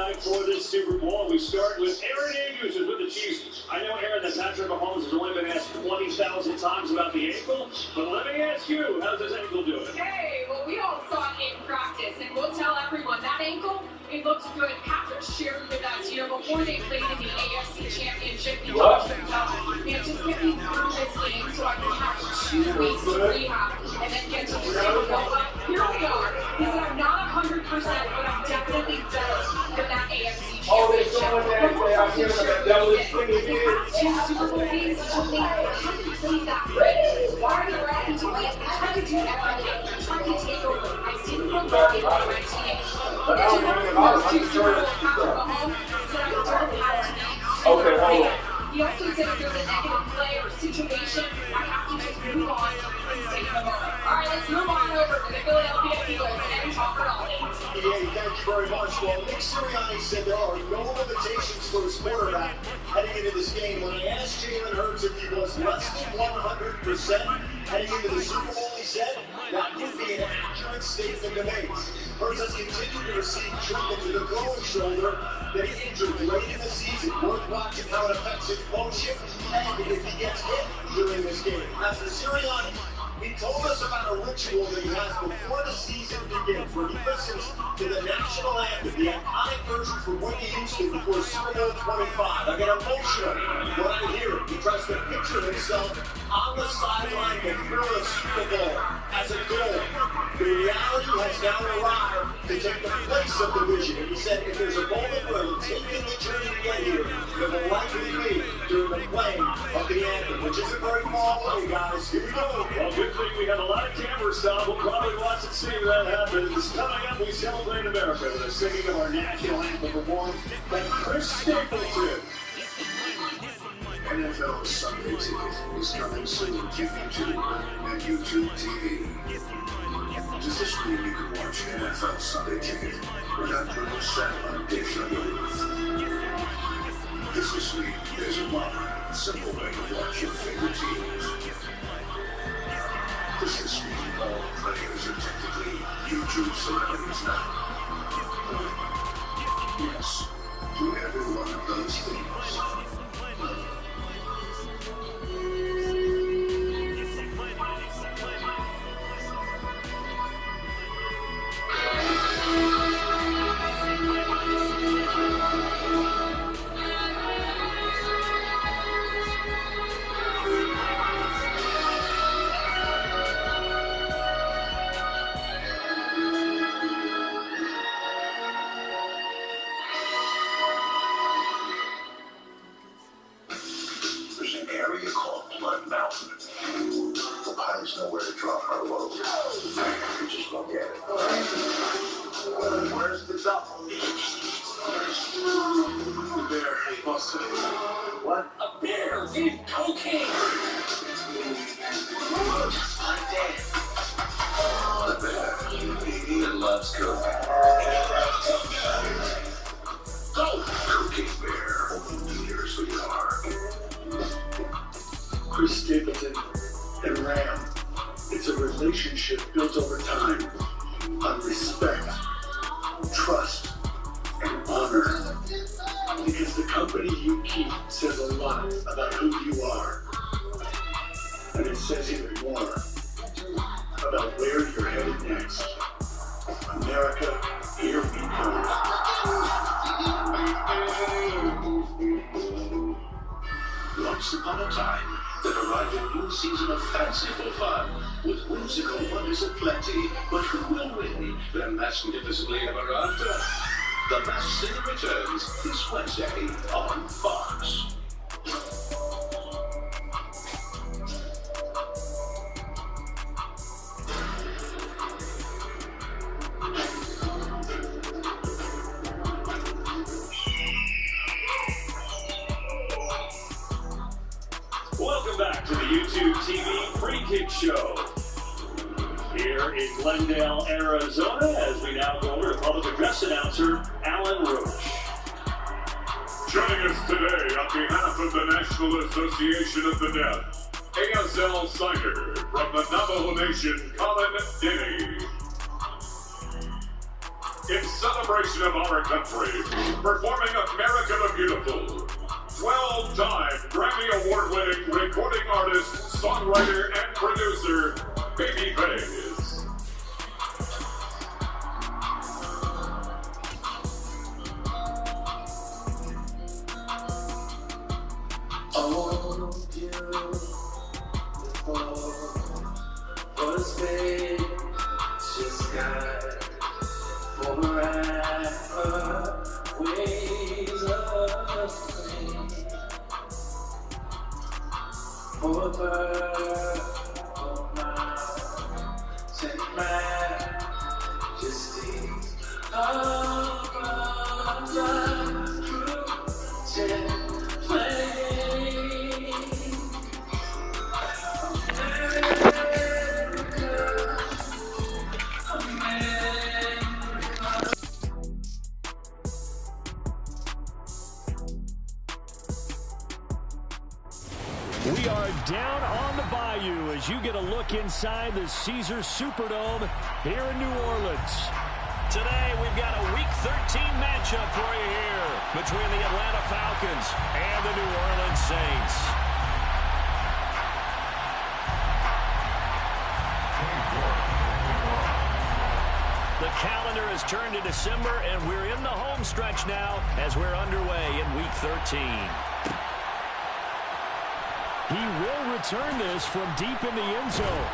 night for this Super Bowl. We start with Aaron Andrews with the Chiefs. I know, Aaron, that Patrick Mahomes has only been asked 20,000 times about the ankle, but let me ask you, how's his ankle doing? Hey, well, we all saw it in practice, and we'll tell everyone that ankle, it looks good. Patrick shared with us, before they played in the AFC Championship, he talked about, man, just get me through this game so I can have 2 weeks to rehab and then get to the Super Bowl. But here we are. He said, I'm not 100%, but I'm definitely better than that AFC Championship. The past 2 Super Bowl games, he told me, I haven't played that great. Why are you ready? He told me, I tried to do everything. I tried to take over. I didn't look like it on my team. But then one of those 2 Super Bowls, Patrick Mahomes said, I don't have to be. Okay, hold on. He also said if there's a negative play or situation, I have to just move on and take the moment. All right, let's move on over to the Philadelphia Eagles and talk it all. Yeah, thank you very much. Well, Nick Sirianni said there are no limitations for his quarterback heading into this game. When I asked Jalen Hurts if he was less than 100% heading into the Super Bowl, he said that would be an accurate statement to make. Hurts has continued to receive treatment to the throwing shoulder that he injured late in the season. Worth watching how it affects his motion and if he gets hit during this game. As for Sirianni, he told us about a ritual that he has before the season begins, where he listens to the national anthem, the iconic version from Whitney Houston before Super Bowl 25. I get emotional when I hear it. He tries to picture himself on the sideline before the Super Bowl as a goal. The reality has now arrived to take the place of the vision. And he said if there's a moment where we're taking the journey to get here, it will likely be during the playing of the anthem, which isn't very far away, guys. Here we go. Well, good thing we have a lot of cameras, Tom. We'll probably watch and see that happens. Coming up, we celebrate America with a singing of our national anthem performed by Chris Stapleton. NFL Sunday Ticket is coming soon to YouTube and YouTube TV. Does this mean you can watch NFL Sunday Ticket without putting a satellite dish on your roof? Does this mean there's a modern, simple way to watch your favorite teams? Does this mean all players are technically YouTube celebrities now? Yes, to every one of those things. Know where to drop our load. You just go get it. Where's the duck? The bear. He busted it. What? A bear did cocaine. Just like that. The bear. He loves cocaine. Go! Cocaine bear. Open years we are. Chris Stapleton and Ram. It's a relationship built over time on respect, trust, and honor. Because the company you keep says a lot about who you are. And it says even more about where you're headed next. America, here we go. Once upon a time, there arrived a new season of fanciful fun, with whimsical wonders aplenty. But who will win? The masked invisibly ever after. The Masked Singer returns this Wednesday on Fox. Welcome back to the YouTube TV Free Kick Show. Here in Glendale, Arizona, as we now go over to public address announcer Alan Roach. Joining us today on behalf of the National Association of the Deaf, ASL signer from the Navajo Nation, Colin Denny. in celebration of our country, performing America the Beautiful, 12-time Grammy Award-winning recording artist, songwriter, and producer, Babyface. Oh, beautiful was made to sky forever, waves of spring, for purple mountain majesty above the plain. We are down on the bayou as you get a look inside the Caesars Superdome here in New Orleans. Today, we've got a Week 13 matchup for you here between the Atlanta Falcons and the New Orleans Saints. The calendar has turned to December, and we're in the home stretch now as we're underway in Week 13. He will return this from deep in the end zone.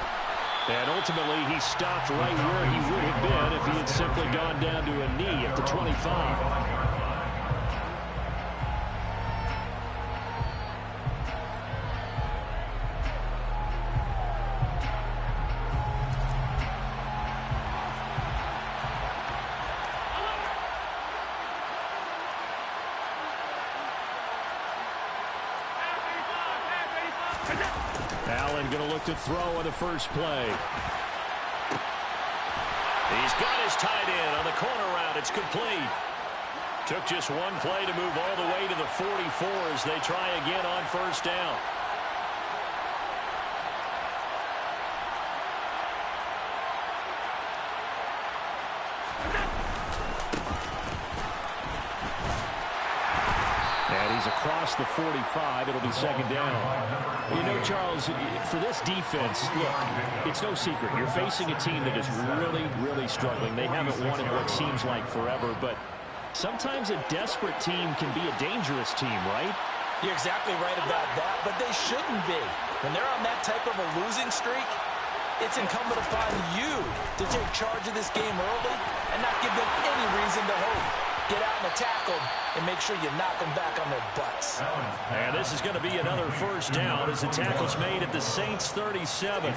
And ultimately, he stopped right where he would have been if he had simply gone down to a knee at the 25. Allen going to look to throw on the first play. He's got his tight end on the corner route. It's complete. Took just one play to move all the way to the 44 as they try again on first down. And he's across the 45. It'll be second down. You know, Charles, for this defense, look, it's no secret. You're facing a team that is really, really struggling. They haven't won in what seems like forever, but sometimes a desperate team can be a dangerous team, right? You're exactly right about that, but they shouldn't be. When they're on that type of a losing streak, it's incumbent upon you to take charge of this game early and not give them any reason to hope. Get out and attack them and make sure you knock them back on their butts. And this is going to be another first down as the tackle's made at the Saints 37.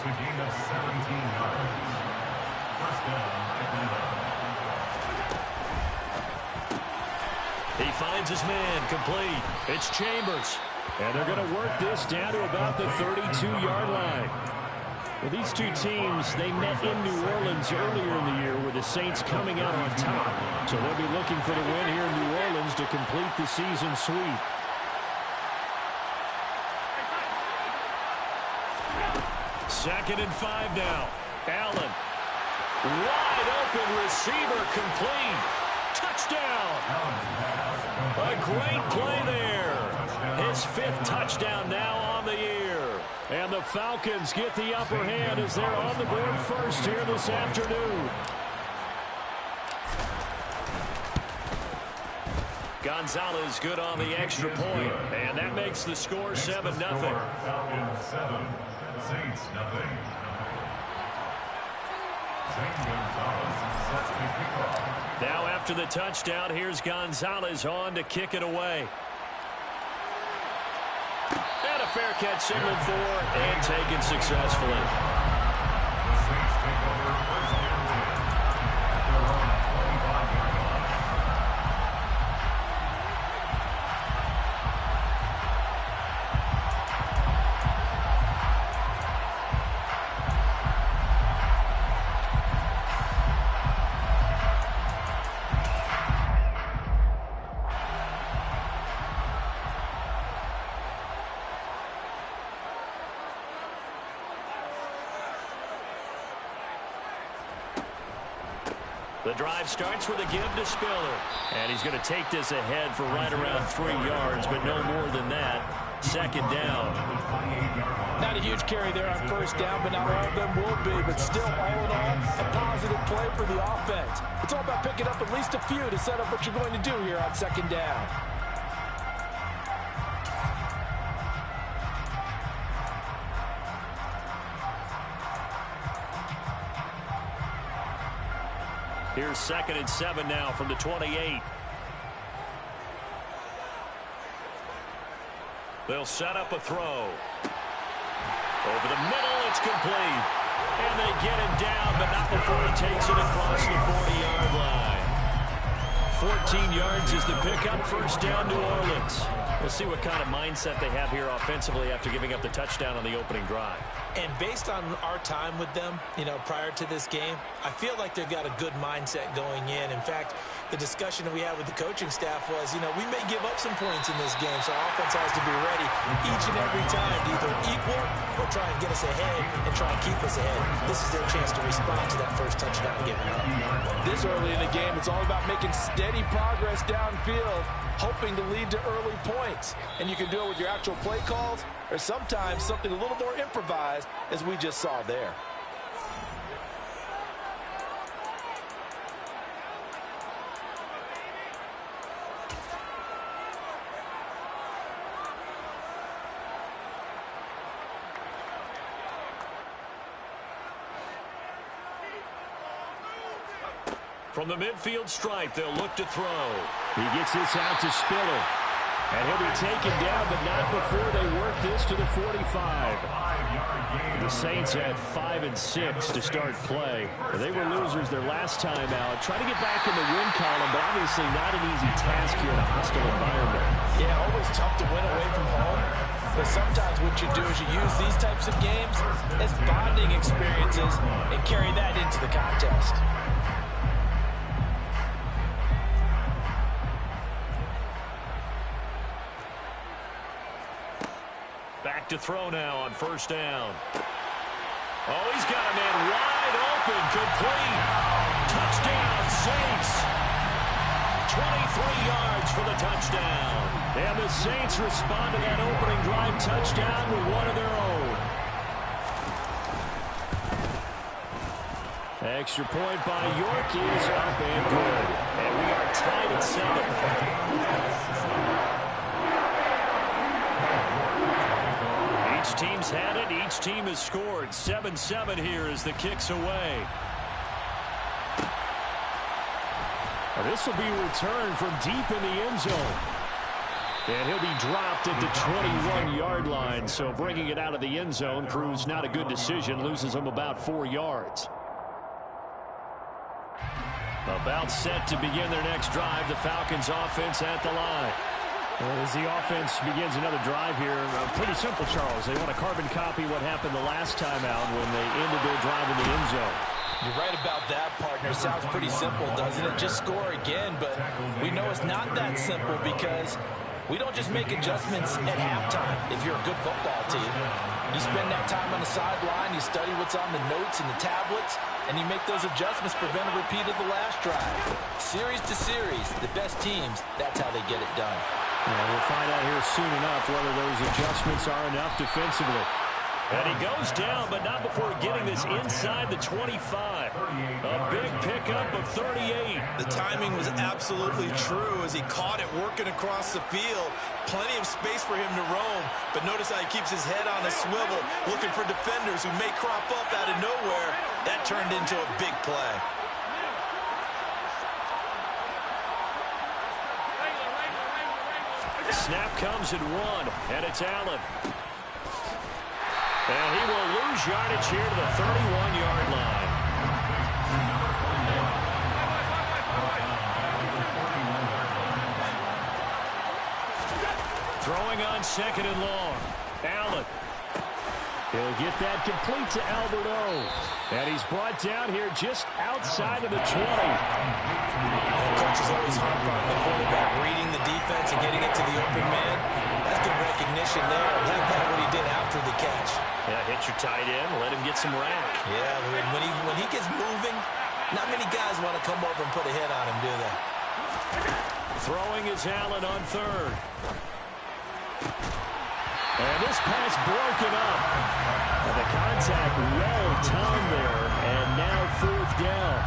He finds his man complete. It's Chambers. And they're going to work this down to about the 32-yard line. Well, these two teams, they met in New Orleans earlier in the year with the Saints coming out on top. So they'll be looking for the win here in New Orleans to complete the season sweep. Second and 5 now. Allen. Wide open receiver complete. Touchdown. A great play there. His 5th touchdown now on the year. And the Falcons get the upper hand as they're on the board first here this afternoon. Gonzalez good on the extra point, and that makes the score 7-0. Falcons 7, Saints nothing. Now after the touchdown, here's Gonzalez on to kick it away. And a fair catch signaled for and taken successfully. The Saints take over first and 10 at their own 25-yard line. The drive starts with a give to Spiller. And he's going to take this ahead for right around 3 yards, but no more than that. Second down. Not a huge carry there on first down, but not all of them will be. But still, all in all, a positive play for the offense. It's all about picking up at least a few to set up what you're going to do here on second down. Here's 2nd and 7 now from the 28. They'll set up a throw. Over the middle, it's complete. And they get him down, but not before he takes it across the 40-yard line. 14 yards is the pickup. First down, New Orleans. We'll see what kind of mindset they have here offensively after giving up the touchdown on the opening drive. And based on our time with them, prior to this game, I feel like they've got a good mindset going in. In fact, the discussion that we had with the coaching staff was, we may give up some points in this game, so our offense has to be ready each and every time to either equal or try and get us ahead and try and keep us ahead. This is their chance to respond to that first touchdown given up. This early in the game, it's all about making steady progress downfield, hoping to lead to early points. And you can do it with your actual play calls or sometimes something a little more improvised, as we just saw there. From the midfield stripe, they'll look to throw. He gets this out to Spiller. And he'll be taken down, but not before they work this to the 45. The Saints had 5 and 6 to start play. They were losers their last time out. Trying to get back in the win column, but obviously not an easy task here in a hostile environment. Yeah, always tough to win away from home. But sometimes what you do is you use these types of games as bonding experiences and carry that into the contest. Back to throw now on first down. Oh, he's got a man wide open, complete. Touchdown, Saints. 23 yards for the touchdown. And the Saints respond to that opening drive touchdown with one of their own. Extra point by York is up and good. And we are tied at 7. Each team's had it. Each team has scored. 7-7 here as the kick's away. This will be returned from deep in the end zone. And he'll be dropped at the 21-yard line. So bringing it out of the end zone proves not a good decision. Loses him about 4 yards. About set to begin their next drive. The Falcons offense at the line. As the offense begins another drive here, pretty simple, Charles. They want to carbon copy what happened the last time out when they ended their drive in the end zone. You're right about that, partner. Sounds pretty simple, doesn't it? Just score again, but we know it's not that simple because we don't just make adjustments at halftime if you're a good football team. You spend that time on the sideline, you study what's on the notes and the tablets, and you make those adjustments, prevent a repeat of the last drive. Series to series, the best teams, that's how they get it done. Yeah, we'll find out here soon enough whether those adjustments are enough defensively. And he goes down, but not before getting this inside the 25. A big pickup of 38. The timing was absolutely true as he caught it working across the field. Plenty of space for him to roam, but notice how he keeps his head on a swivel, looking for defenders who may crop up out of nowhere. That turned into a big play. Snap comes at 1, and it's Allen. And he will lose yardage here to the 31-yard line. Throwing on 2nd and long. Allen. He'll get that complete to Alberto. And he's brought down here just outside of the 20. Coaches always harp on the quarterback reading the defense and getting it to the open man. That's good recognition there. And that's what he did after the catch. Yeah, hit your tight end, let him get some rack. Yeah, when he gets moving, Not many guys want to come over and put a hit on him, do they? Throwing is Allen on third. And this pass broken up. And the contact well timed there. And now fourth down.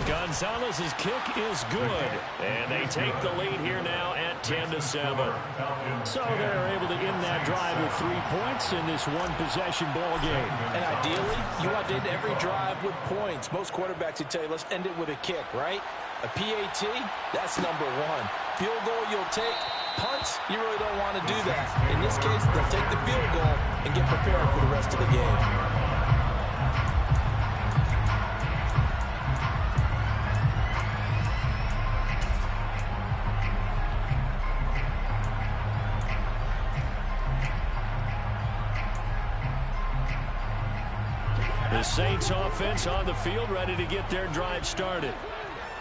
Gonzalez's kick is good. And they take the lead here now at 10-7. So they're able to end that drive with 3 points in this one-possession ball game. And ideally, you want to end every drive with points. Most quarterbacks would tell you, let's end it with a kick, right? A PAT, that's number one. Field goal you'll take. Punts, you really don't want to do that. In this case, they'll take the field goal and get prepared for the rest of the game. The Saints offense on the field, ready to get their drive started.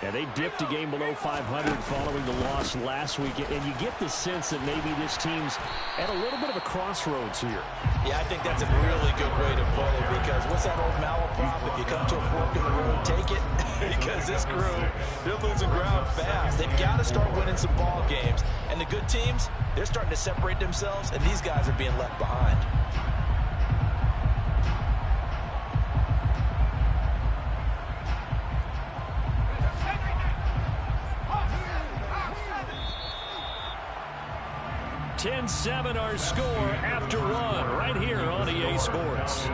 And they dipped a game below 500 following the loss last week. And you get the sense that maybe this team's at a little bit of a crossroads here. Yeah, I think that's a really good way to put it, because what's that old malaprop? If you come to a fork in the road, take it. Because this crew, they're losing ground fast. They've got to start winning some ball games. And the good teams, they're starting to separate themselves, and these guys are being left behind. (10-7) our score after one, right here on EA Sports.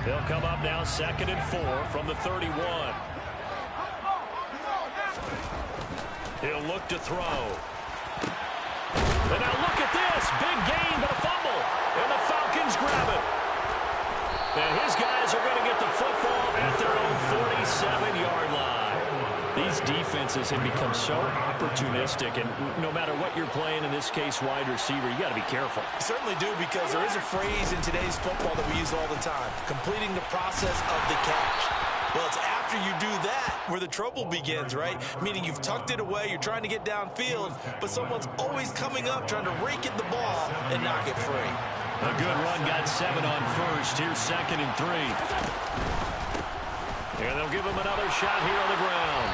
They'll come up now 2nd and 4 from the 31. He'll look to throw. And now look at this. Big gain, but a fumble. And the Falcons grab it. And his guys are going to get the football at their own 47-yard line. These defenses have become so opportunistic, and no matter what you're playing, in this case wide receiver, you got to be careful. You certainly do, because there is a phrase in today's football that we use all the time: completing the process of the catch. Well, it's after you do that where the trouble begins, right? Meaning you've tucked it away, you're trying to get downfield, but someone's always coming up trying to rake at the ball and knock it free. A good run, got 7 on first. Here's 2nd and 3. And they'll give him another shot here on the ground.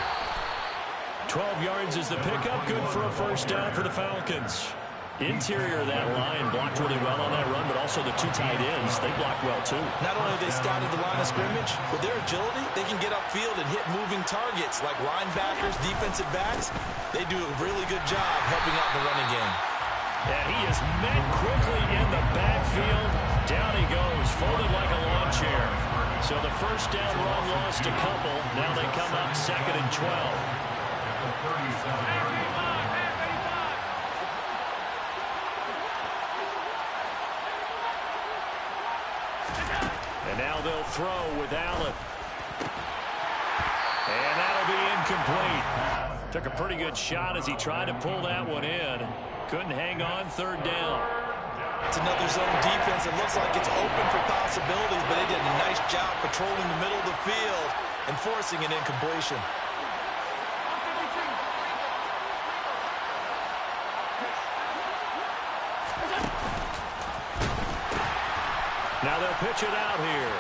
12 yards is the pickup, good for a first down for the Falcons. Interior of that line blocked really well on that run, but also the 2 tight ends, they blocked well too. Not only have they scouted the line of scrimmage, with their agility, they can get upfield and hit moving targets like linebackers, defensive backs. They do a really good job helping out the running game. And he is met quickly in the backfield. Down he goes, folded like a lawn chair. So the first down run lost a couple. Now they come up 2nd and 12. And now they'll throw with Allen. And that'll be incomplete. Took a pretty good shot as he tried to pull that one in. Couldn't hang on, 3rd down. It's another zone defense. It looks like it's open for possibilities, but they did a nice job patrolling the middle of the field and forcing an incompletion. Now they'll pitch it out here.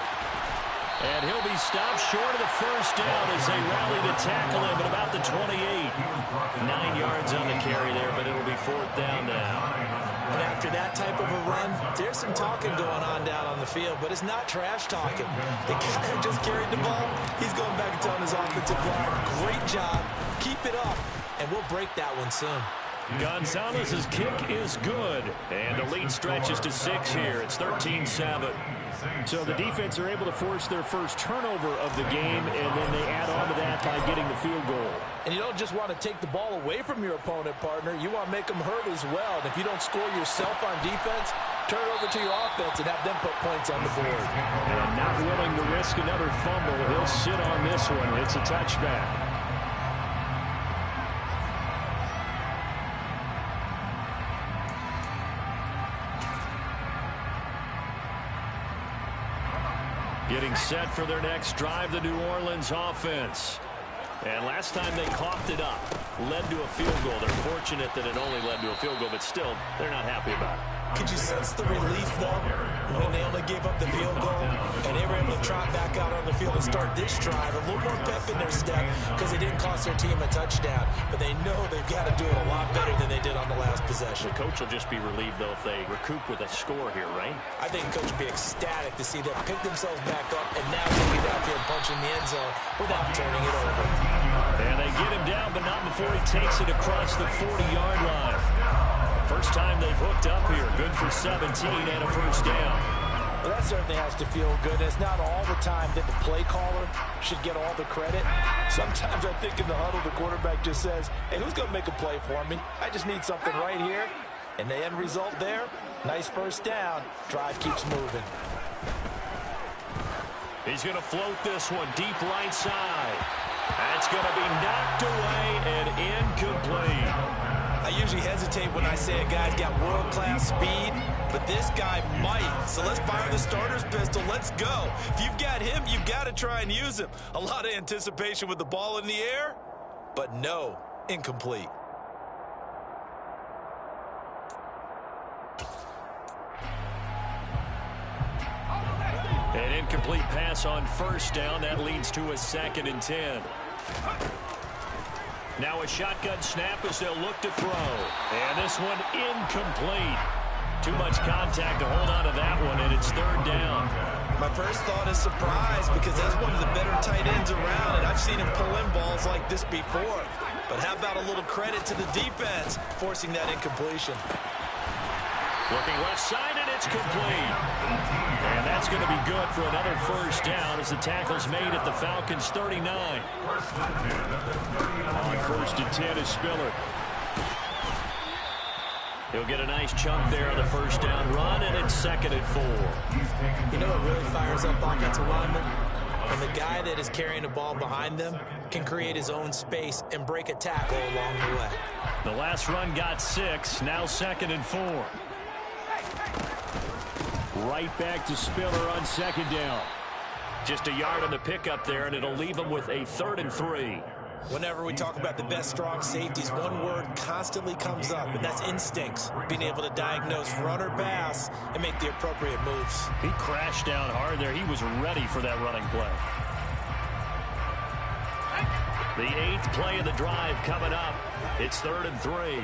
And he'll be stopped short of the first down as they rally to tackle him at about the 28. 9 yards on the carry there, but it'll be 4th down now. And after that type of a run, there's some talking going on down on the field, but it's not trash talking. The guy just carried the ball. He's going back and telling his offensive line, great job, keep it up, and we'll break that one soon. Gonzalez's kick is good, and the lead stretches to 6 here. It's 13-7. So the defense are able to force their first turnover of the game, and then they add on to that by getting the field goal. And you don't just want to take the ball away from your opponent, partner. You want to make them hurt as well. And if you don't score yourself on defense, turn it over to your offense and have them put points on the board. And not willing to risk another fumble, he'll sit on this one. It's a touchback. Getting set for their next drive, the New Orleans offense. And last time they coughed it up, led to a field goal. They're fortunate that it only led to a field goal, but still, they're not happy about it. Could you sense the relief, though, when they only gave up the field goal and they were able to trot back out on the field and start this drive? A little more pep in their step because they didn't cost their team a touchdown, but they know they've got to do it a lot better than they did on the last possession. The coach will just be relieved, though, if they recoup with a score here, right? I think the coach will be ecstatic to see them pick themselves back up and now take it out there and punch in the end zone without turning it over. And they get him down, but not before he takes it across the 40-yard line. First time they've hooked up here. Good for 17 and a first down. Well, that certainly has to feel good. It's not all the time that the play caller should get all the credit. Sometimes I think in the huddle, the quarterback just says, hey, who's going to make a play for me? I just need something right here. And the end result there, nice first down. Drive keeps moving. He's going to float this one deep right side. That's going to be knocked away and incomplete. I usually hesitate when I say a guy's got world-class speed, but this guy might. So let's fire the starter's pistol. Let's go. If you've got him, you've got to try and use him. A lot of anticipation with the ball in the air, but no, incomplete. An incomplete pass on first down. That leads to a 2nd and 10. Now a shotgun snap as they'll look to throw. And this one incomplete. Too much contact to hold on to that one, and it's 3rd down. My first thought is surprise because that's one of the better tight ends around, and I've seen him pull in balls like this before. But how about a little credit to the defense forcing that incompletion? Looking left side, and it's complete. And that's going to be good for another first down as the tackle's made at the Falcons' 39. On 1st and 10 is Spiller. He'll get a nice chunk there on the first down run, and it's 2nd and 4. You know what really fires up offensive linemen? When the guy that is carrying the ball behind them can create his own space and break a tackle along the way. The last run got 6, now 2nd and 4. Right back to Spiller on 2nd down. Just a yard on the pickup there, and it'll leave him with a 3rd and 3. Whenever we talk about the best strong safeties, one word constantly comes up, and that's instincts. Being able to diagnose run or pass and make the appropriate moves. He crashed down hard there. He was ready for that running play. The 8th play of the drive coming up. It's 3rd and 3.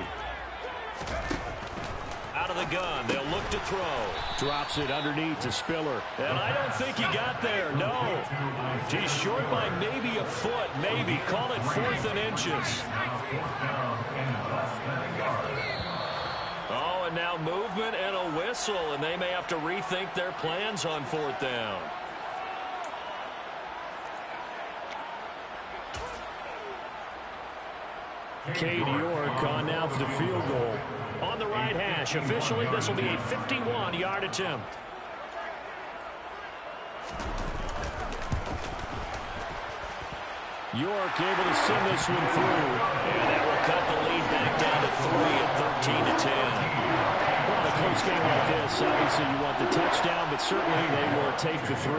Out of the gun. They'll look to throw. Drops it underneath to Spiller. And I don't think he got there. No. He's short by maybe a foot. Maybe. Call it 4th and inches. Oh, and now movement and a whistle. And they may have to rethink their plans on 4th down. Cade York on now for the field goal. On the right hash. Officially, this will be a 51-yard attempt. York able to send this one through. And that will cut the lead back down to 3 at 13-10. Well, a close game like this, obviously you want the touchdown, but certainly they will take the 3.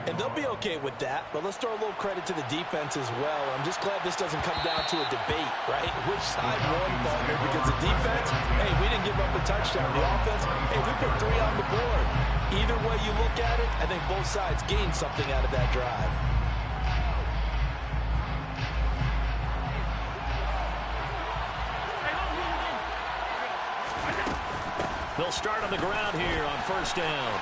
And they'll be okay with that, but let's throw a little credit to the defense as well. I'm just glad this doesn't come down to a debate, right? Which side won, partner? Because the defense, hey, we didn't give up a touchdown. The offense, hey, we put 3 on the board. Either way you look at it, I think both sides gained something out of that drive. They'll start on the ground here on 1st down.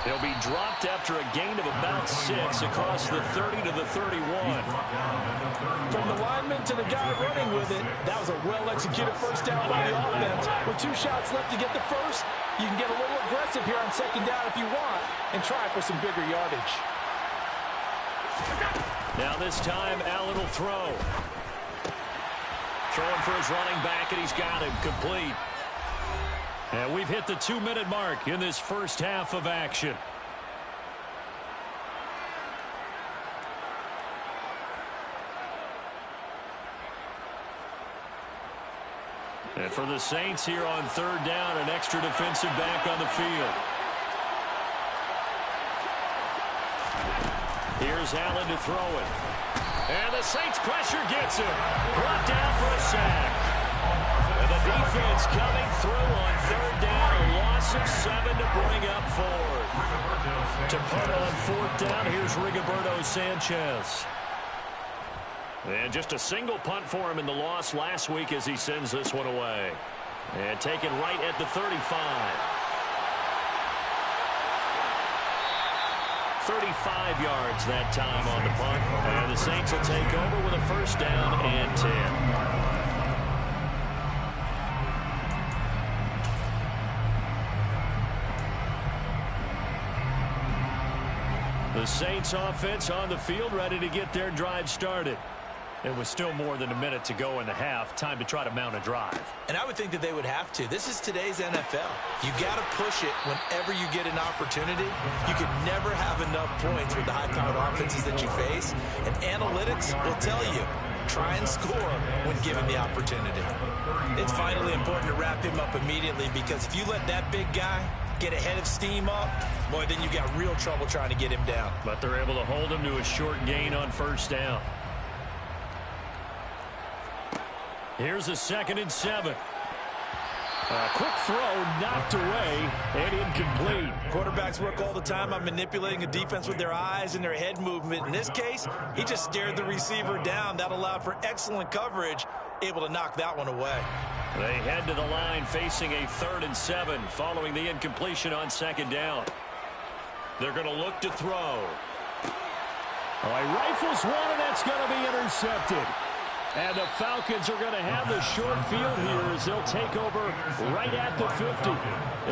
He'll be dropped after a gain of about 6 across the 30 to the 31. From the lineman to the guy running with it, that was a well-executed first down by the offense. With 2 shots left to get the first, you can get a little aggressive here on 2nd down if you want and try for some bigger yardage. Now this time, Allen will throw. Throwing for his running back, and he's got him complete. And we've hit the 2-minute mark in this first half of action. And for the Saints here on 3rd down, an extra defensive back on the field. Here's Allen to throw it. And the Saints pressure gets him. Brought down for a sack. And the defense coming through on third down. A loss of 7 to bring up fourth. To punt on fourth down, here's Rigoberto Sanchez. And just a single punt for him in the loss last week as he sends this one away. And taken right at the 35. 35 yards that time on the punt. And the Saints will take over with a first down and 10. The Saints offense on the field, ready to get their drive started. It was still more than a minute to go in the half. Time to try to mount a drive. And I would think that they would have to. This is today's NFL. You got to push it whenever you get an opportunity. You can never have enough points with the high-powered offenses that you face. And analytics will tell you, try and score when given the opportunity. It's vitally important to wrap him up immediately, because if you let that big guy get a head of steam up, boy, then you got real trouble trying to get him down. But they're able to hold him to a short gain on first down. Here's a 2nd and 7. A quick throw knocked away and incomplete. Quarterbacks work all the time on manipulating a defense with their eyes and their head movement. In this case, he just stared the receiver down. That allowed for excellent coverage, able to knock that one away. They head to the line facing a 3rd and 7 following the incompletion on 2nd down. They're going to look to throw. He rifles one, and that's going to be intercepted. And the Falcons are going to have the short field here as they'll take over right at the 50.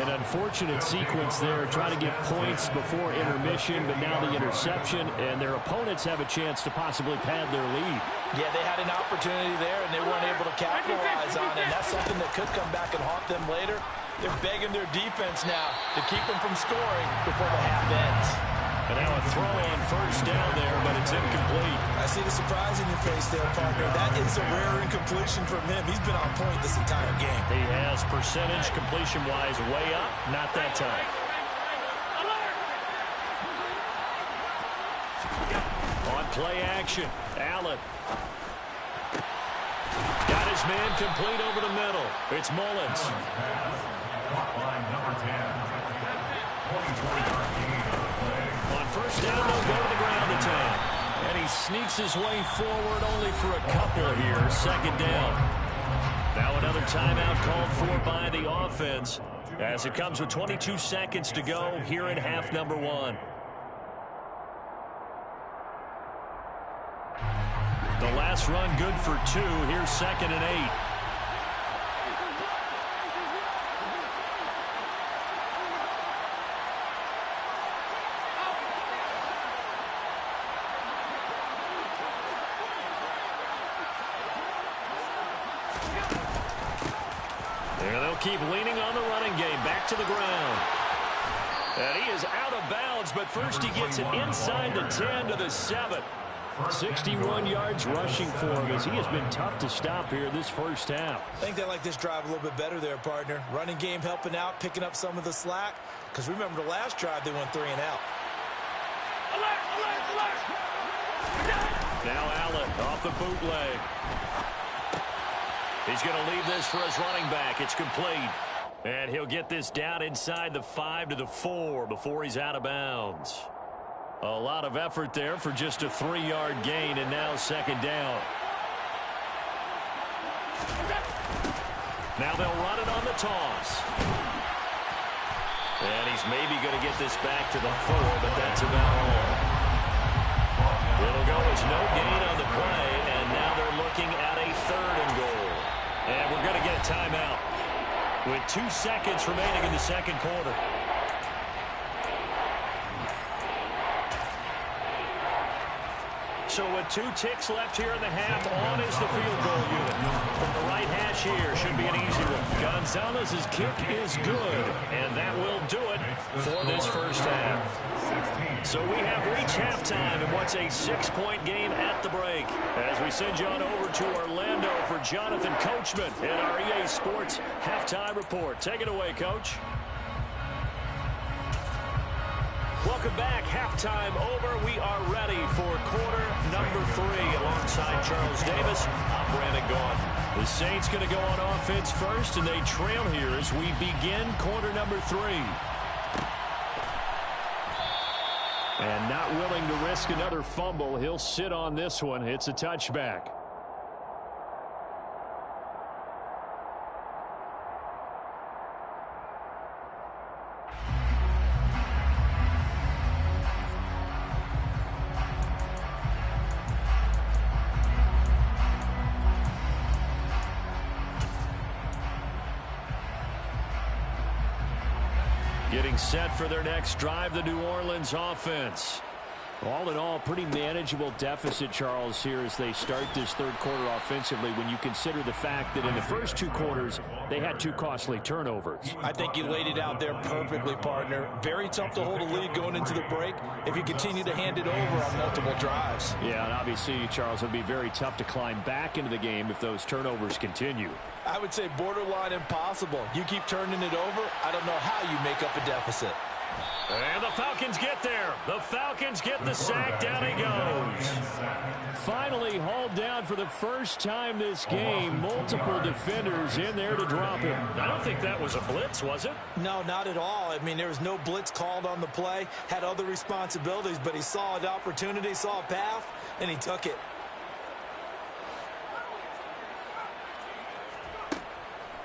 An unfortunate sequence there, trying to get points before intermission, but now the interception, and their opponents have a chance to possibly pad their lead. Yeah, they had an opportunity there, and they weren't able to capitalize on it. And that's something that could come back and haunt them later. They're begging their defense now to keep them from scoring before the half ends. And now a throw on first down there, but it's incomplete. I see the surprise in your face there, partner. That is a rare incompletion from him. He's been on point this entire game. He has percentage completion-wise way up, not that time. On play action, Allen. Got his man complete over the middle. It's Mullins. First down, they'll go to the ground attack. And he sneaks his way forward only for a couple here. 2nd down. Now another timeout called for by the offense as it comes with 22 seconds to go here in half number 1. The last run good for 2. Here's 2nd and 8. Keep leaning on the running game. Back to the ground. And he is out of bounds, but first he gets it inside the 10 to the 7. 61 yards rushing for him as he has been tough to stop here this first half. I think they like this drive a little bit better there, partner. Running game helping out, picking up some of the slack. Because remember the last drive, they went 3 and out. Now Allen off the bootleg. He's going to leave this for his running back. It's complete. And he'll get this down inside the 5 to the 4 before he's out of bounds. A lot of effort there for just a 3-yard gain, and now 2nd down. Now they'll run it on the toss. And he's maybe going to get this back to the 4, but that's about all. It'll go as no gain on the play, and now they're looking at a 3rd and goal. And we're going to get a timeout with 2 seconds remaining in the 2nd quarter. So with 2 ticks left here in the half, on is the field goal unit. From the right hash here, should be an easy one. Gonzalez's kick is good, and that will do it for this first half. So we have reached halftime in what's a 6-point game at the break. As we send you on over to Orlando for Jonathan Coachman in our EA Sports Halftime Report. Take it away, Coach. Welcome back. Halftime over. We are ready for quarter number 3. Alongside Charles Davis, I'm Brandon Gaudin. The Saints going to go on offense first, and they trail here as we begin quarter number 3. And not willing to risk another fumble. He'll sit on this one. It's a touchback. Getting set for their next drive, the New Orleans offense. All in all, pretty manageable deficit, Charles, here as they start this third quarter offensively when you consider the fact that in the first 2 quarters, they had 2 costly turnovers. I think you laid it out there perfectly, partner. Very tough to hold a lead going into the break if you continue to hand it over on multiple drives. Yeah, and obviously, Charles, it'll be very tough to climb back into the game if those turnovers continue. I would say borderline impossible. You keep turning it over, I don't know how you make up a deficit. And the Falcons get there. The Falcons get the sack. Down he goes. Finally hauled down for the first time this game. Multiple defenders in there to drop him. I don't think that was a blitz, was it? No, not at all. I mean, there was no blitz called on the play. Had other responsibilities, but he saw an opportunity, saw a path, and he took it.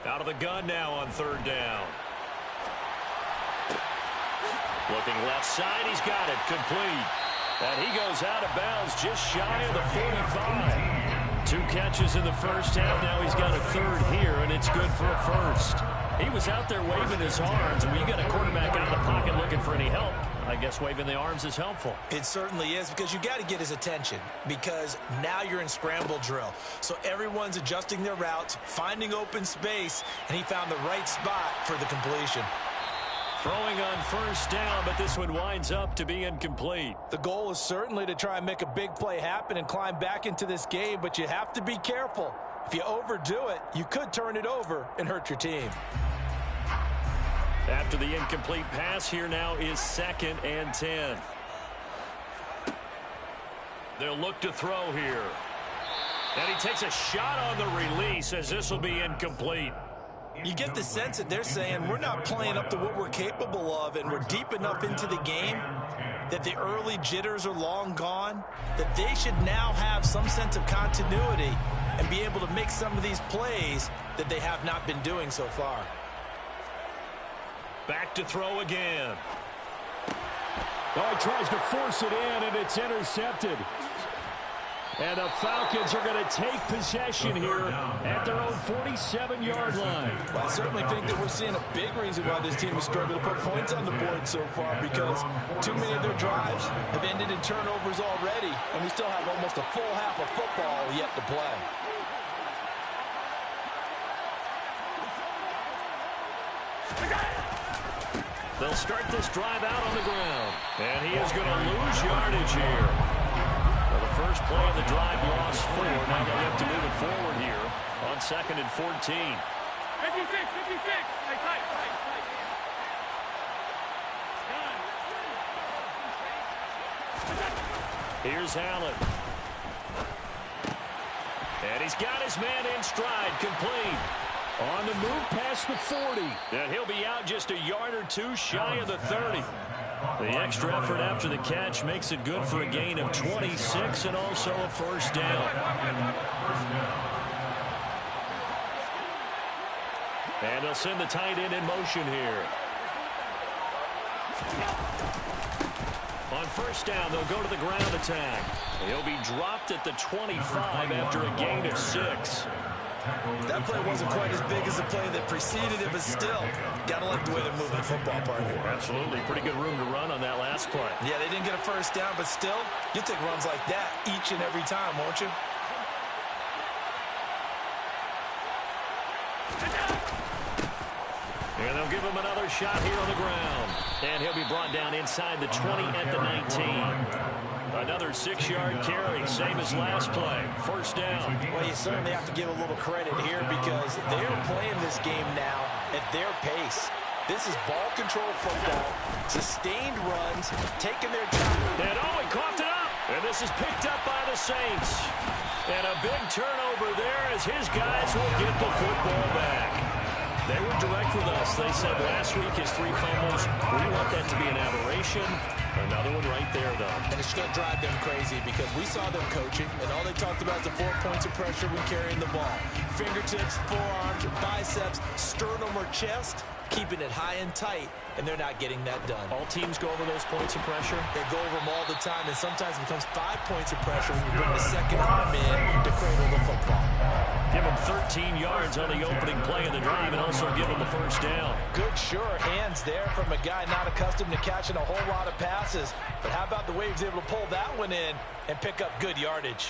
Out of the gun now on 3rd down. Looking left side, he's got it, complete. And he goes out of bounds just shy of the 45. 2 catches in the first half, now he's got a 3rd here, and it's good for a first. He was out there waving his arms, and when you got a quarterback out of the pocket looking for any help, I guess waving the arms is helpful. It certainly is, because you got to get his attention, because now you're in scramble drill. So everyone's adjusting their routes, finding open space, and he found the right spot for the completion. Throwing on 1st down, but this one winds up to be incomplete. The goal is certainly to try and make a big play happen and climb back into this game, but you have to be careful. If you overdo it, you could turn it over and hurt your team. After the incomplete pass, here now is 2nd and 10. They'll look to throw here. And he takes a shot on the release as this will be incomplete. You get the sense that they're saying we're not playing up to what we're capable of, and we're deep enough into the game that the early jitters are long gone, that they should now have some sense of continuity and be able to make some of these plays that they have not been doing so far. Back to throw again. Oh, he tries to force it in, and it's intercepted. And the Falcons are going to take possession here at their own 47-yard line. Well, I certainly think that we're seeing a big reason why this team has struggled to put points on the board so far, because too many of their drives have ended in turnovers already, and we still have almost a full half of football yet to play. They'll start this drive out on the ground, and he is going to lose yardage here. First play of the drive, lost 4. Now they'll look to move it forward here on 2nd and 14. 56, 56. Hey, tight. Here's Allen. And he's got his man in stride, complete. On the move past the 40. And he'll be out just a yard or 2 shy of the 30. The extra effort after the catch makes it good for a gain of 26 and also a 1st down. And they'll send the tight end in motion here. On 1st down, they'll go to the ground attack. He'll be dropped at the 25 after a gain of 6. That play wasn't quite as big as the play that preceded it, but still, gotta like the way they're moving the football, partner. Absolutely. Pretty good room to run on that last play. Yeah, they didn't get a 1st down, but still, you'll take runs like that each and every time, won't you? And they'll give him another shot here on the ground. And he'll be brought down inside the 20 at the 19. Another 6-yard carry, same as last play. 1st down. Well, you certainly have to give a little credit here because they're playing this game now at their pace. This is ball control football, sustained runs, taking their time. And he coughed it up. And this is picked up by the Saints. And a big turnover there as his guys will get the football back. They were direct with us. They said last week his 3 fumbles. We want that to be an aberration. Another one right there, though. And it's going to drive them crazy because we saw them coaching, and all they talked about is the 4 points of pressure when carrying the ball. Fingertips, forearms, biceps, sternum, or chest, keeping it high and tight, and they're not getting that done. All teams go over those points of pressure? They go over them all the time, and sometimes it becomes 5 points of pressure when you bring the second arm in to cradle the football. Give him 13 yards on the opening play of the drive and also give him the first down. Good, sure hands there from a guy not accustomed to catching a whole lot of passes. But how about the way he was able to pull that one in and pick up good yardage?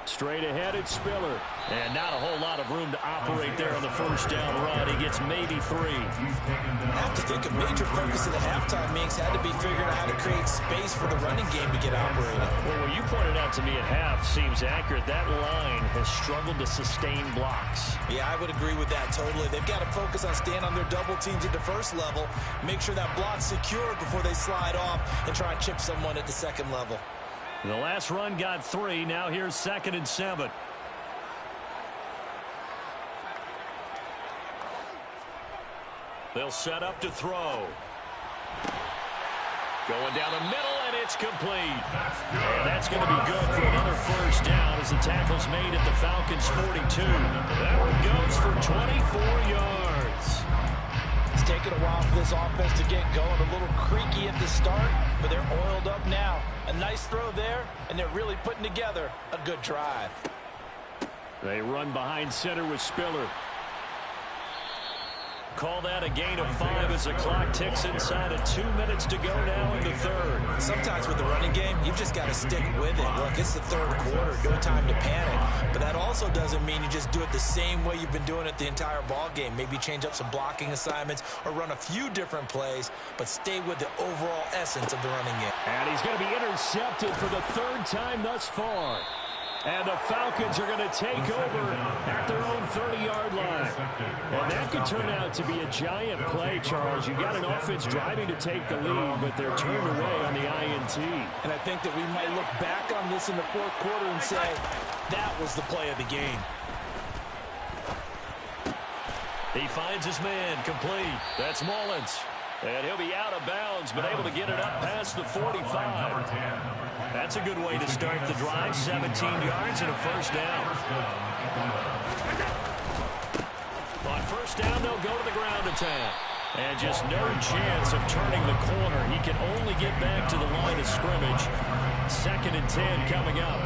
Straight ahead, it's Spiller. And not a whole lot of room to operate there on the first down run. He gets maybe 3. I have to think a major focus of the halftime meetings had to be figuring out how to create space for the running game to get operated. Well, what you pointed out to me at half seems accurate. That line has struggled to sustain blocks. Yeah, I would agree with that totally. They've got to focus on staying on their double teams at the first level, make sure that block's secured before they slide off and try and chip someone at the second level. The last run got 3. Now here's 2nd and 7. They'll set up to throw. Going down the middle, and it's complete. And that's going to be good for another first down as the tackle's made at the Falcons' 42. That one goes for 24 yards. It's taken a while for this offense to get going. A little creaky at the start, but they're oiled up now. A nice throw there, and they're really putting together a good drive. They run behind center with Spiller. Call that a gain of 5 as the clock ticks inside of 2 minutes to go now in the third. Sometimes with the running game, you've just got to stick with it. Look, it's the third quarter, no time to panic. But that also doesn't mean you just do it the same way you've been doing it the entire ball game. Maybe change up some blocking assignments or run a few different plays, but stay with the overall essence of the running game. And he's going to be intercepted for the 3rd time thus far. And the Falcons are going to take over at their own 30-yard line. And that could turn out to be a giant play, Charles. You got an offense driving to take the lead, but they're turned away on the INT. And I think that we might look back on this in the 4th quarter and say, that was the play of the game. He finds his man complete. That's Mullins. And he'll be out of bounds, but able to get it up past the 45. That's a good way to start the drive. 17 yards and a first down. On first down, they'll go to the ground attack. And just no chance of turning the corner. He can only get back to the line of scrimmage. 2nd and 10 coming up.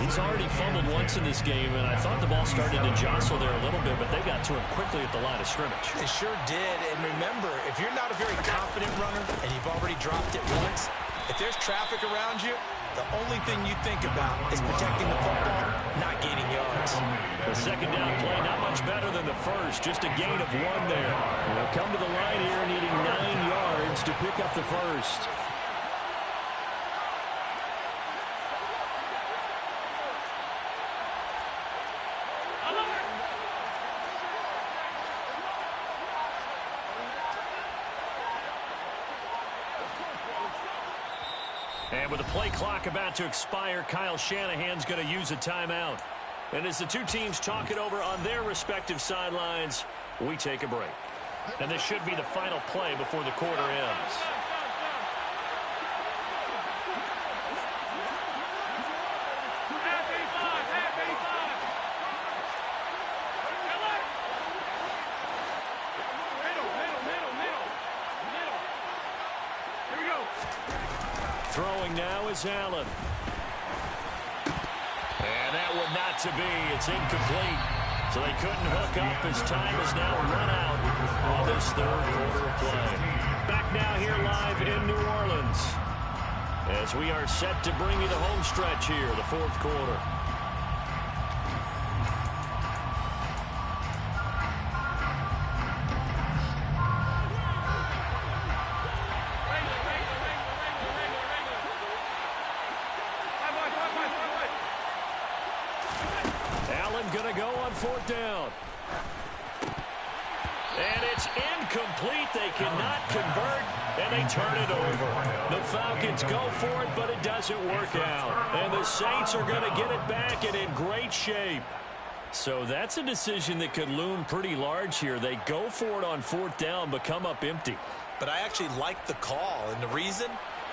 He's already fumbled once in this game, and I thought the ball started to jostle there a little bit, but they got to him quickly at the line of scrimmage. They sure did, and remember, if you're not a very confident runner and you've already dropped it once, if there's traffic around you, the only thing you think about is protecting the football, not gaining yards. The 2nd down play, not much better than the first, just a gain of 1 there. They'll come to the line here needing 9 yards to pick up the first. And with the play clock about to expire, Kyle Shanahan's going to use a timeout. And as the two teams talk it over on their respective sidelines, we take a break. And this should be the final play before the quarter ends. Throwing now is Allen. And that would not to be. It's incomplete. So they couldn't hook up as time is now run out on this 3rd quarter of play. Back now here live in New Orleans as we are set to bring you the home stretch here, the 4th quarter. Going to go on 4th down. incomplete. They cannot convert, and they turn it over. The Falcons go for it, but it doesn't work out. And the Saints are going to get it back and in great shape. So that's a decision that could loom pretty large here. They go for it on 4th down, but come up empty. But I actually like the call, and the reason?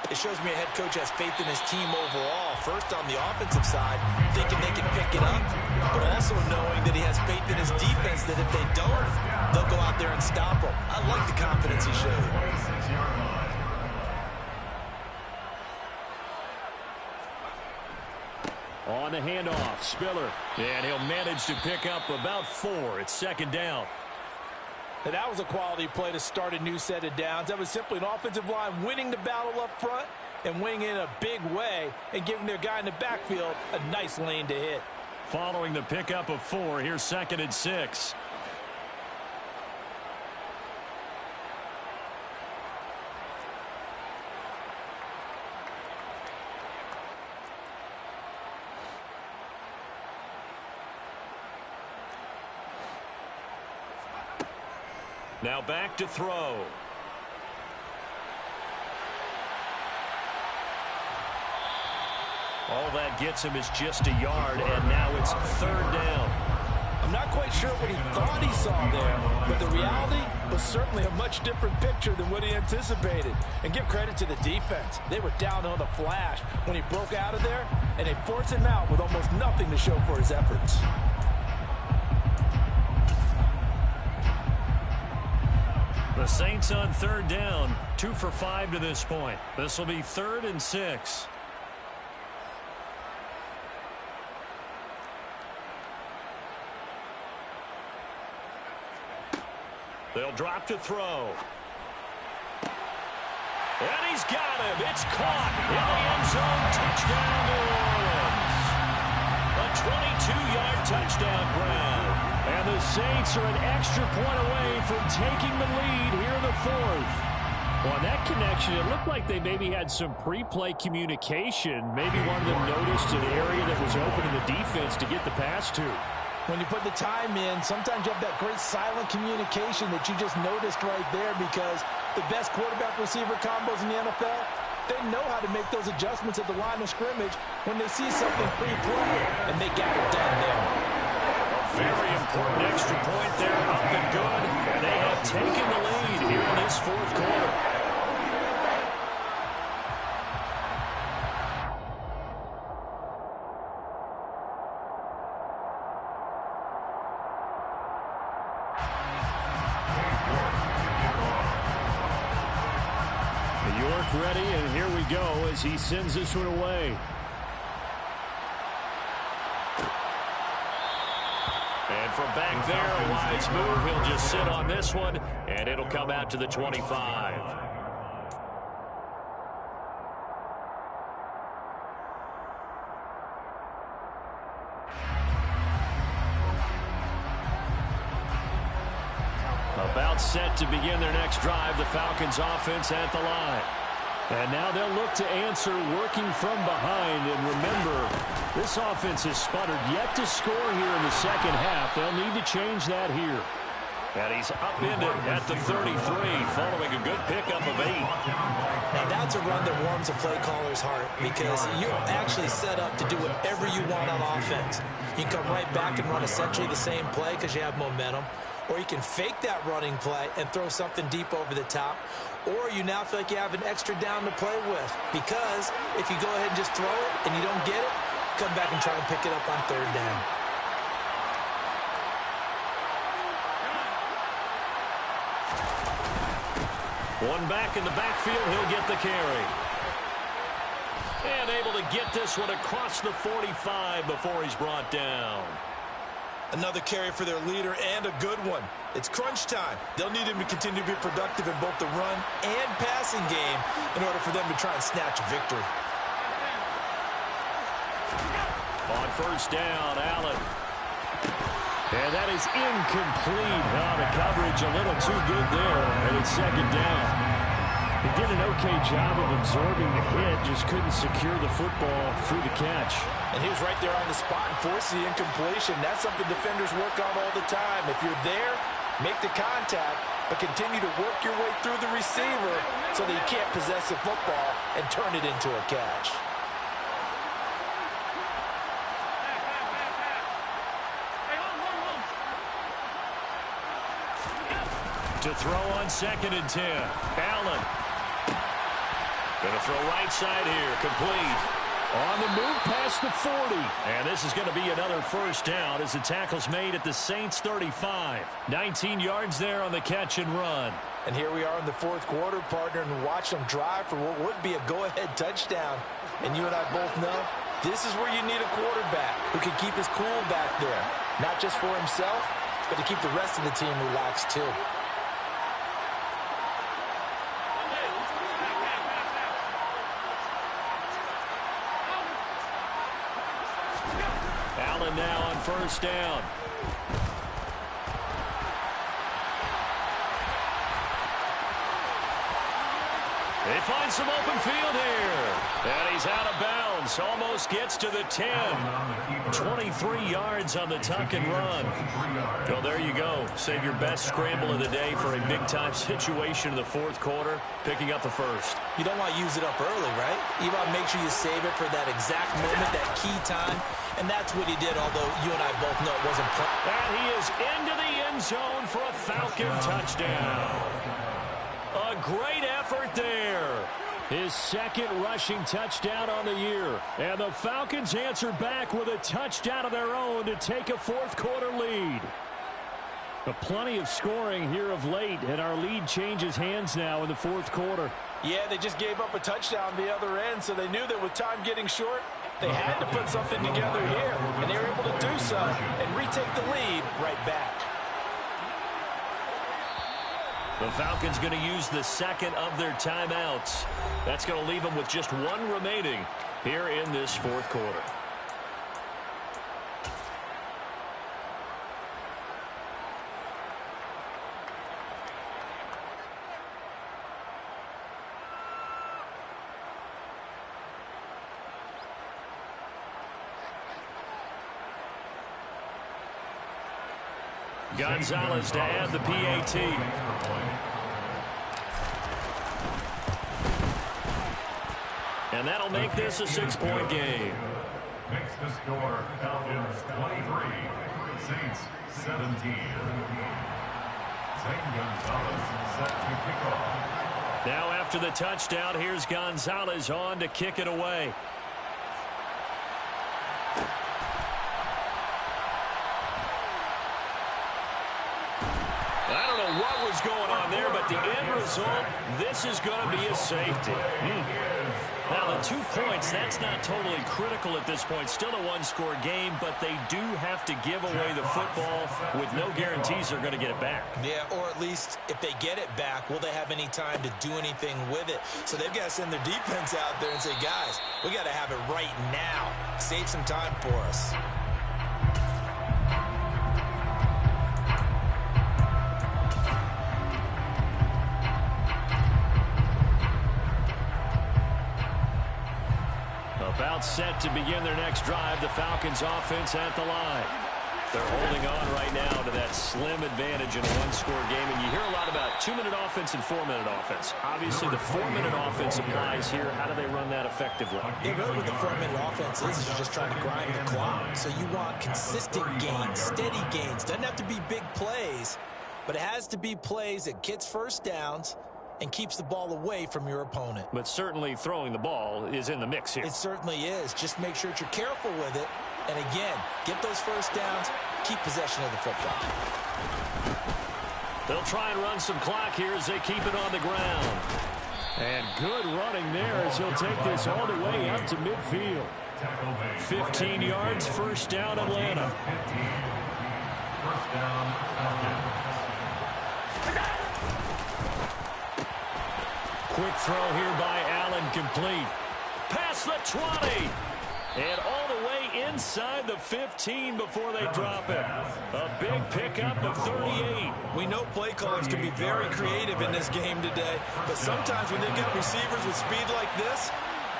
It shows me a head coach has faith in his team overall. First, on the offensive side, thinking they can pick it up, but also knowing that he has faith in his defense that if they don't, they'll go out there and stop them. I like the confidence he showed. On the handoff, Spiller. And he'll manage to pick up about 4. It's 2nd down. And that was a quality play to start a new set of downs. That was simply an offensive line winning the battle up front and winning in a big way and giving their guy in the backfield a nice lane to hit. Following the pickup of 4, here's 2nd and 6. Now back to throw. All that gets him is just a yard, and now it's 3rd down. I'm not quite sure what he thought he saw there, but the reality was certainly a much different picture than what he anticipated. And give credit to the defense. They were down on the flash when he broke out of there, and they forced him out with almost nothing to show for his efforts. The Saints on 3rd down, 2 for 5 to this point. This will be 3rd and 6. They'll drop to throw. And he's got him. It's caught in the end zone. Touchdown, New Orleans. A 22-yard touchdown grab. And the Saints are an extra point away from taking the lead here in the 4th. Well, on that connection, it looked like they maybe had some pre-play communication. Maybe one of them noticed an area that was open in the defense to get the pass to. When you put the time in, sometimes you have that great silent communication that you just noticed right there, because the best quarterback-receiver combos in the NFL, they know how to make those adjustments at the line of scrimmage when they see something pre-play, and they got it done there. Very important extra point there, up and good, and they have taken the lead here in this 4th quarter. York ready, and here we go as he sends this one away. And from back there, a wise move. He'll just sit on this one, and it'll come out to the 25. About set to begin their next drive, the Falcons offense at the line. And now they'll look to answer working from behind. And remember, this offense has sputtered yet to score here in the 2nd half. They'll need to change that here. And he's upended at the 33, following a good pickup of 8. Now that's a run that warms a play caller's heart, because you're actually set up to do whatever you want on offense. You can come right back and run essentially the same play because you have momentum. Or you can fake that running play and throw something deep over the top. Or you now feel like you have an extra down to play with, because if you go ahead and just throw it and you don't get it, come back and try and pick it up on 3rd down. One back in the backfield, he'll get the carry. And able to get this one across the 45 before he's brought down. Another carry for their leader, and a good one. It's crunch time. They'll need him to continue to be productive in both the run and passing game in order for them to try and snatch a victory. On 1st down, Allen. And that is incomplete. The coverage a little too good there, and it's 2nd down. He did an okay job of absorbing the hit, just couldn't secure the football through the catch. And he was right there on the spot and forced the incompletion. That's something defenders work on all the time. If you're there, make the contact, but continue to work your way through the receiver so that you can't possess the football and turn it into a catch. To throw on 2nd and 10. Allen. Going to throw right side here. Complete. On the move past the 40. And this is going to be another first down as the tackle's made at the Saints 35. 19 yards there on the catch and run. And here we are in the fourth quarter, partner, and watch them drive for what would be a go-ahead touchdown. And you and I both know this is where you need a quarterback who can keep his cool back there. Not just for himself, but to keep the rest of the team relaxed too. Allen now on first down. They find some open field here. And he's out of bounds. Almost gets to the 10. 23 yards on the tuck and run. Well, there you go. Save your best scramble of the day for a big-time situation in the fourth quarter, picking up the first. You don't want to use it up early, right? You want to make sure you save it for that exact moment, that key time. And that's what he did, although you and I both know it wasn't planned. And he is into the end zone for a Falcon touchdown. A great effort there. His second rushing touchdown on the year. And the Falcons answer back with a touchdown of their own to take a fourth quarter lead. Plenty of scoring here of late, and our lead changes hands now in the fourth quarter. Yeah, they just gave up a touchdown the other end, so they knew that with time getting short, they had to put something together here, and they were able to do so and retake the lead right back. The Falcons going to use the second of their timeouts. That's going to leave them with just one remaining here in this fourth quarter. Gonzalez to add the PAT. And that'll make this a 6-point game. Makes the score Falcons 23, Saints 17. Zane Gonzalez set to kick off. Now after the touchdown, here's Gonzalez on to kick it away. I don't know what was going on there, but the end result, this is going to be a safety. Now, the 2 points, that's not totally critical at this point. Still a one-score game, but they do have to give away the football with no guarantees they're going to get it back. Yeah, or at least if they get it back, will they have any time to do anything with it? So they've got to send their defense out there and say, guys, we got to have it right now. Save some time for us. About set to begin their next drive, the Falcons offense at the line. They're holding on right now to that slim advantage in a one-score game, and you hear a lot about 2-minute offense and 4-minute offense. Obviously, the 4-minute offense applies here. How do they run that effectively? Yeah, really what the 4-minute offense is you're just trying to grind the clock. So you want consistent gains, steady gains. Doesn't have to be big plays, but it has to be plays that gets first downs and keeps the ball away from your opponent. But certainly throwing the ball is in the mix here. It certainly is. Just make sure that you're careful with it. And again, get those first downs, keep possession of the football. They'll try and run some clock here as they keep it on the ground. And good running there as he'll take this all the way up to midfield. 15 yards, first down Atlanta. First down, Falcons. Quick throw here by Allen, complete. Past the 20. And all the way inside the 15 before they drop it. A big pickup of 38. We know play callers can be very creative in this game today, but sometimes when they've got receivers with speed like this,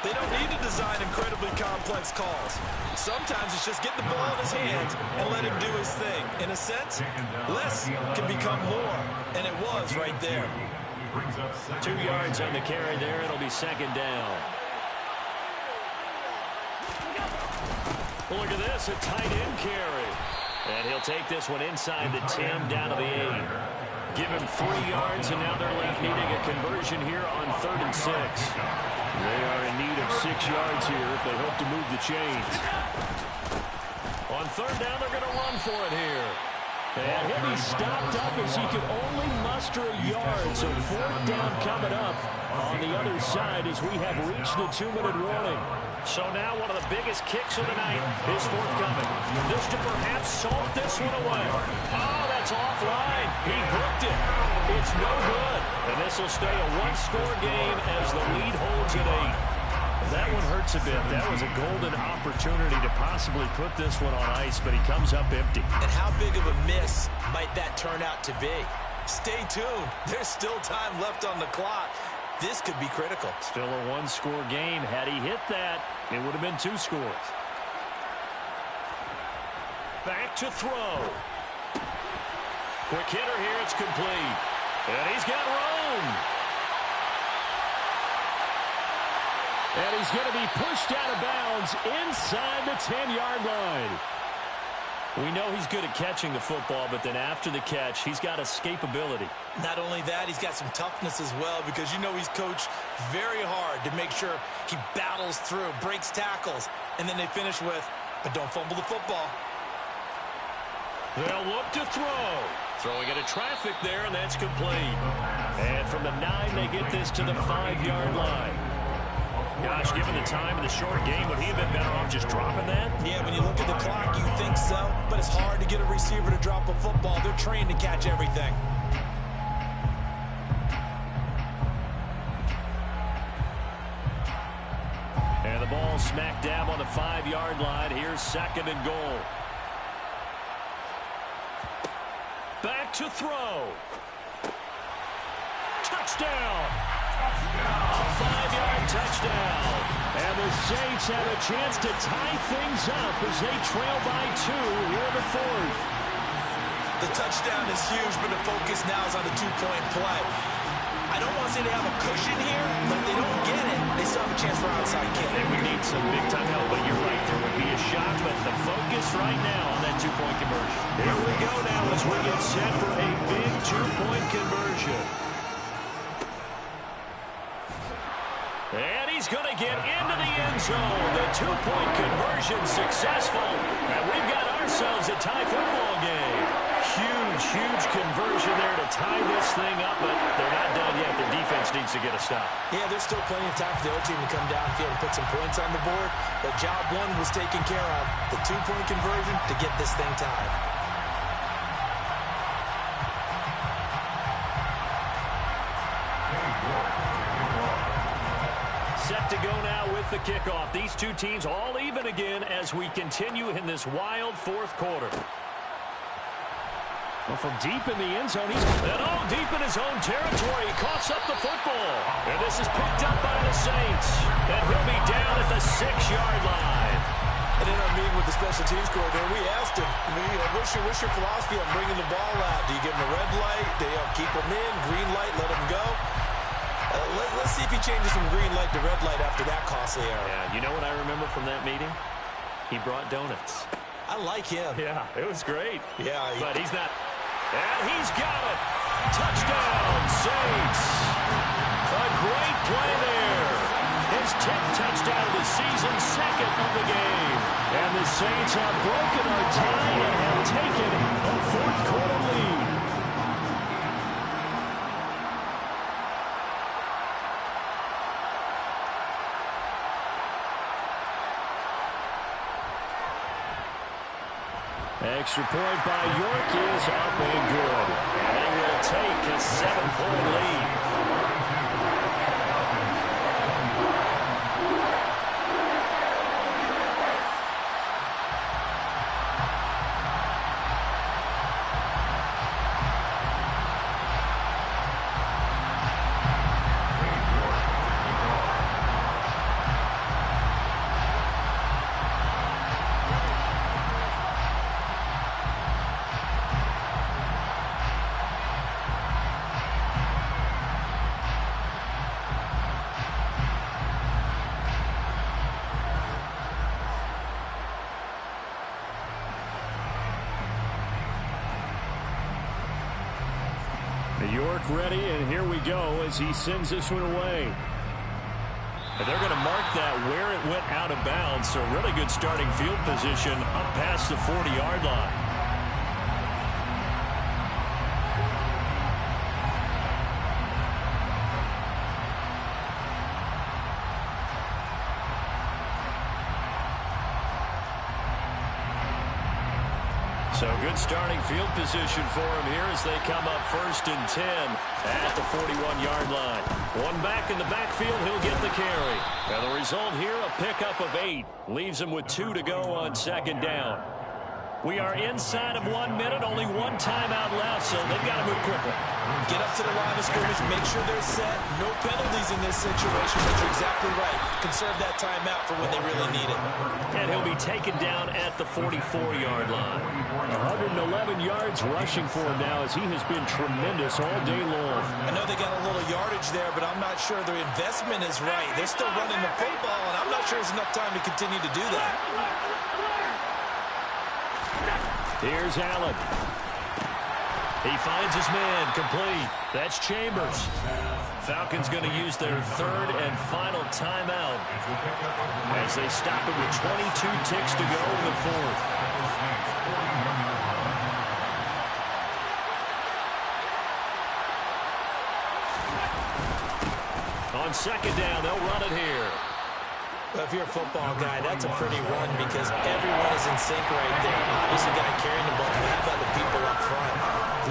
They don't need to design incredibly complex calls. Sometimes it's just get the ball in his hands and let him do his thing. In a sense, less can become more, and it was right there. 2 yards on the carry there. It'll be second down. Look at this, a tight end carry. And he'll take this one inside the 10, down to the 8. Give him 3 yards, and now they're left needing a conversion here on 3rd and 6. They are in need of 6 yards here if they hope to move the chains. On 3rd down, they're going to run for it here. And he'll be stopped up as he could only muster a yard. So 4th down coming up on the other side as we have reached the 2-minute warning. So now one of the biggest kicks of the night is forthcoming. This to perhaps salt this one away. Oh, that's offline. He hooked it. It's no good. And this will stay a one-score game as the lead holds at 8. That one hurts a bit. That was a golden opportunity to possibly put this one on ice, but he comes up empty. And how big of a miss might that turn out to be? Stay tuned. There's still time left on the clock. This could be critical. Still a one-score game. Had he hit that, it would have been 2 scores. Back to throw. Quick hitter here. It's complete. And he's got room. And he's going to be pushed out of bounds inside the 10-yard line. We know he's good at catching the football, but then after the catch, he's got escapability. Not only that, he's got some toughness as well, because you know he's coached very hard to make sure he battles through, breaks tackles, and then they finish with, but don't fumble the football. They'll look to throw. Throwing into traffic there, and that's complete. And from the 9, they get this to the 5-yard line. Gosh, given the time in the short game, would he have been better off just dropping that? Yeah, when you look at the clock, you think so. But it's hard to get a receiver to drop a football. They're trained to catch everything. And the ball smack dab on the 5-yard line. Here's 2nd and goal. Back to throw. Touchdown. A 5-yard touchdown. And the Saints have a chance to tie things up as they trail by 2 here in the 4th. The touchdown is huge, but the focus now is on the 2-point play. I don't want to say they have a cushion here, but if they don't get it, they still have a chance for outside kick. They would need some big-time help, but you're right. There would be a shot, but the focus right now on that 2-point conversion. Here we go now as we get set for a big 2-point conversion. And he's going to get into the end zone. The 2-point conversion successful. And we've got ourselves a tie football game. Huge conversion there to tie this thing up, but they're not done yet. Their defense needs to get a stop. Yeah, there's still plenty of time for the other team to come downfield and put some points on the board. But job 1 was taken care of. The 2-point conversion to get this thing tied. Set to go now with the kickoff. These two teams all even again as we continue in this wild 4th quarter. Well, from deep in the end zone, he's deep in his own territory. He coughs up the football. And this is picked up by the Saints. And he'll be down at the 6-yard line. And in our meeting with the special teams coordinator, we asked him, what's your philosophy on bringing the ball out? Do you give him a red light? Do you keep him in? Green light, let him go? Let's see if he changes from green light to red light after that costly error. Yeah, you know what I remember from that meeting? He brought donuts. I like him. Yeah, it was great. Yeah. But he's not. And he's got it. Touchdown, Saints. A great play there. His 10th touchdown of the season, 2nd of the game. And the Saints have broken our tie and have taken a 4th quarter lead. Extra point by York is up and good. And they will take a 7-point lead. York ready, and here we go as he sends this one away. And they're going to mark that where it went out of bounds, so really good starting field position up past the 40-yard line. So good starting field position for him here as they come up 1st and 10 at the 41-yard line. One back in the backfield, he'll get the carry. And the result here, a pickup of 8. Leaves him with 2 to go on 2nd down. We are inside of 1 minute, only one timeout left, so they've got to move quickly. Get up to the line of scrimmage, make sure they're set. No penalties in this situation, but you're exactly right. Conserve that timeout for when they really need it. And he'll be taken down at the 44-yard line. 111 yards rushing for him now as he has been tremendous all day long. I know they got a little yardage there, but I'm not sure their investment is right. They're still running the football, and I'm not sure there's enough time to continue to do that. Here's Allen. He finds his man, complete. That's Chambers. Falcons going to use their 3rd and final timeout as they stop it with 22 ticks to go in the 4th. On 2nd down, they'll run it here. Well, if you're a football guy, that's a pretty run because everyone is in sync right there. Obviously, guy carrying the ball, but how about the people up front?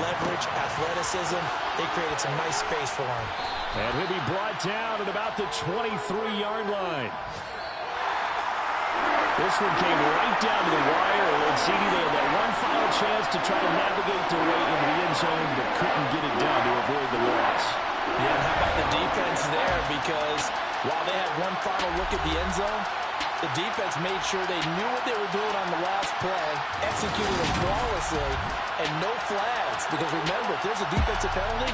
Leverage, athleticism, they created some nice space for him. And he'll be brought down at about the 23-yard line. This one came right down to the wire, and CD, they had that one final chance to try to navigate their way into the end zone, but couldn't get it done to avoid the loss. Yeah, and how about the defense there? Because while they had one final look at the end zone, the defense made sure they knew what they were doing on the last play, executed it flawlessly, and no flags. Because remember, if there's a defensive penalty,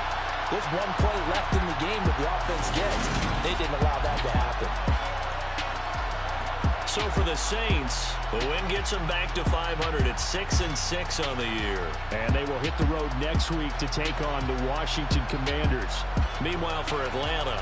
there's one play left in the game that the offense gets. They didn't allow that to happen. So for the Saints, the win gets them back to 500 at 6-6 on the year. And they will hit the road next week to take on the Washington Commanders. Meanwhile, for Atlanta,